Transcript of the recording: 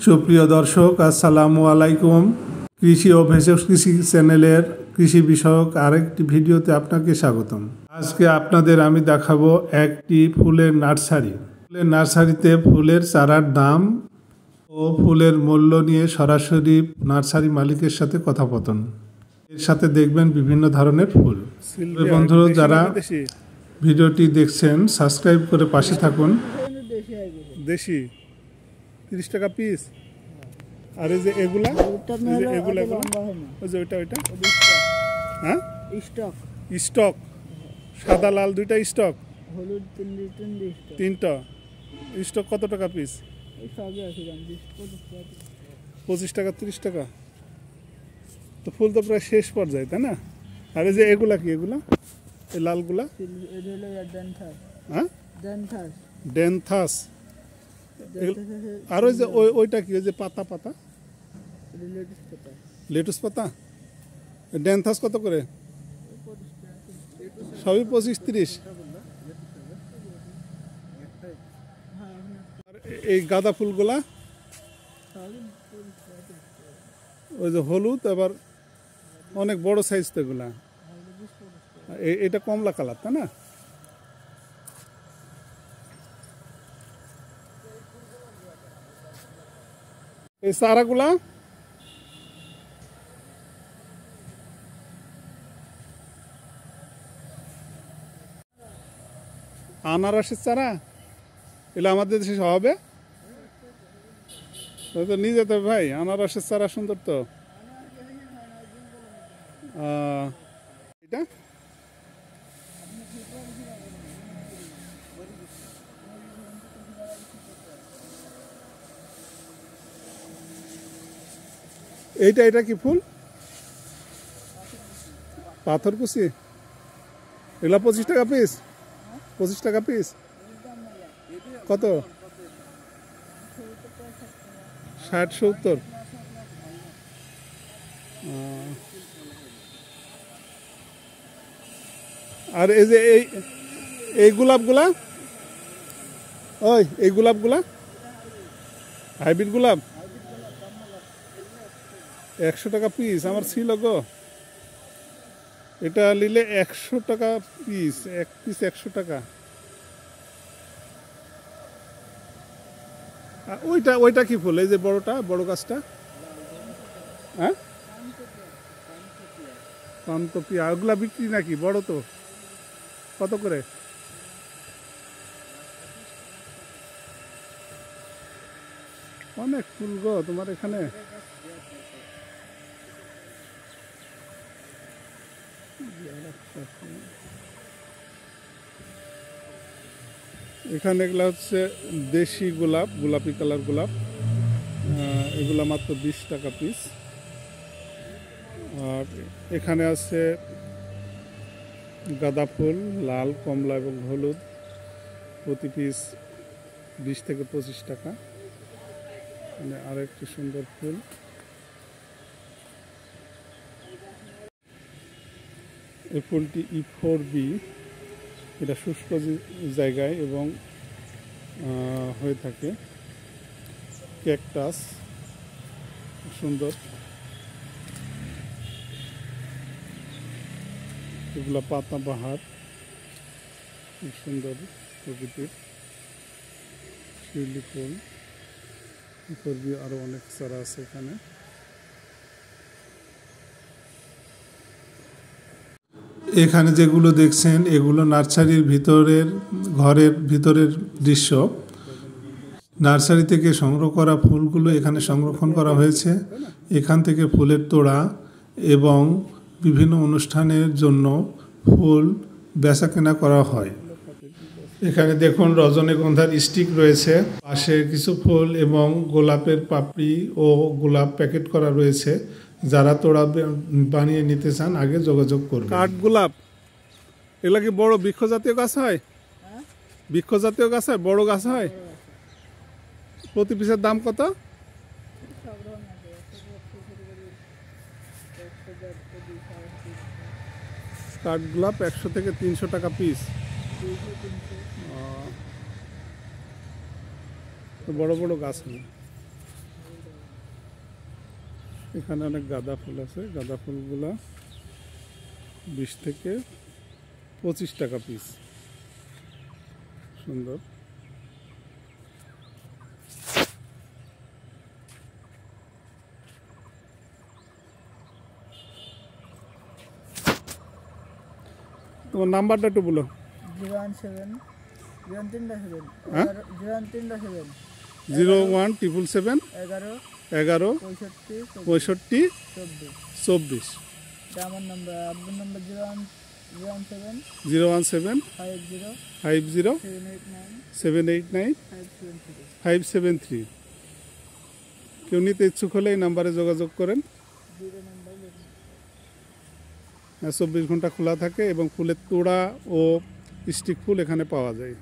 সুপ্রিয় দর্শক, আসসালামু আলাইকুম। কৃষি ও ভেষজ কৃষি চ্যানেলের কৃষি বিষয়ক আরেকটি ভিডিওতে আপনাকে স্বাগতম। আজকে আপনাদের আমি দেখাবো একটি ফুলের নার্সারি। ফুলের নার্সারিতে ফুলের চারার দাম ও ফুলের মূল্য নিয়ে সরাসরি নার্সারি মালিকের সাথে কথোপকথন। এর সাথে দেখবেন বিভিন্ন ধরনের ফুল। বন্ধুরা, যারা ভিডিওটি দেখছেন সাবস্ক্রাইব করে পাশে থাকুন। দেশি 30 টাকা পিস। আর এই যে এগুলা এগুলা ওই যে ওইটা হ্যাঁ স্টক স্টক সাদা লাল দুইটা স্টক, হলুদ তিনটা স্টক। কত টাকা পিস? 25 টাকা 30 টাকা। তো ফুল তো প্রায় শেষ পর্যায়ে, তাই না? আর এই যে এগুলা কি? এগুলা এই লালগুলা হ্যাঁ ডেনথাস। আর ওই যে ওইটা কি? ওই যে পাতা পাতা লেটুস পাতা। ডেনথাস কত করে? সবই 25-30। আর এই গাঁদা ফুলগুলা ওই যে হলুদ, আবার অনেক বড় সাইজ তো এগুলা। এটা কমলা কালার, তাই না? এই চারাগুলা আনারসের চারা, এগুলো আমাদের দেশে হবে তো নিয়ে যেতে হবে ভাই। আনারসের চারা সুন্দর তো। এটা এটা কি ফুল? পাথরকুচি। এগুলা 25 টাকা পিস। 25 টাকা পিস। কত? 60-70। আর এই যে এই গোলাপগুলা, ওই এই গোলাপগুলা হাইব্রিড গোলাপ 100 টাকা পিস। আমার ছিল গো, এটা নিলে 100 টাকা পিস। এক পিস 100 টাকা। ওইটা কি ফুল? এই যে বড়টা, বড় গাছটা, হ্যাঁ পানকপিয়া। ওগুলা বিক্রি নাকি? বড় তো। কত করে? অনেক ফুল গো তোমার এখানে। এখানে এগুলা হচ্ছে দেশি গোলাপ, গোলাপি কালার গোলাপ। এগুলা মাত্র 20 টাকা পিস। আর এখানে আছে গাঁদা ফুল, লাল, কমলা এবং হলুদ। প্রতি পিস 20 থেকে 25 টাকা। মানে আরেকটি সুন্দর ফুল। এই ফুলটি E4B। এটা শুষ্ক জায়গায় এবং হয়ে থাকে। ক্যাকটাস সুন্দর। এগুলা পাতা বাহার, খুব সুন্দর প্রকৃতির। শিউলি ফুল, E4B। আরো অনেক চারা আছে এখানে। এখানে যেগুলো দেখছেন এগুলো নার্সারির ভিতরের ঘরের ভিতরের দৃশ্য। নার্সারি থেকে সংগ্রহ করা ফুলগুলো এখানে সংরক্ষণ করা হয়েছে। এখান থেকে ফুলের তোড়া এবং বিভিন্ন অনুষ্ঠানের জন্য ফুল বেচাকেনা করা হয়। এখানে দেখুন রজনীগন্ধার স্টিক রয়েছে, পাশে কিছু ফুল এবং গোলাপের পাপড়ি ও গোলাপ প্যাকেট করা রয়েছে। যারা তোড়া বানিয়ে নিতে চান আগে যোগাযোগ করুন। কাঠ গোলাপ, এগুলা কি বড় বৃক্ষ জাতীয় গাছ হয়? বৃক্ষ জাতীয় গাছ হয়, বড় গাছ হয়। প্রতি পিসের দাম কত? কাঠ গোলাপ 100 থেকে 300 টাকা পিস। বড় বড় গাছ নেই। এখানে অনেক গাঁদা ফুল আছে, গাঁদা ফুলগুলা 20 থেকে 25 টাকা পিস। সুন্দর। তোমার নাম্বারটা একটু বলো। 017 037 হ্যাঁ? 037 01777 11 11 65 65 24। 24। এটা আমার নাম্বার। আব্বুর নাম্বার 017 017 50 50 789 789 573। 573। কেউ নিতে ইচ্ছুক হলে এই নাম্বারে যোগাযোগ করেন। 24 ঘন্টা খোলা থাকে এবং ফুলের তোড়া ও স্টিক ফুল এখানে পাওয়া যায়।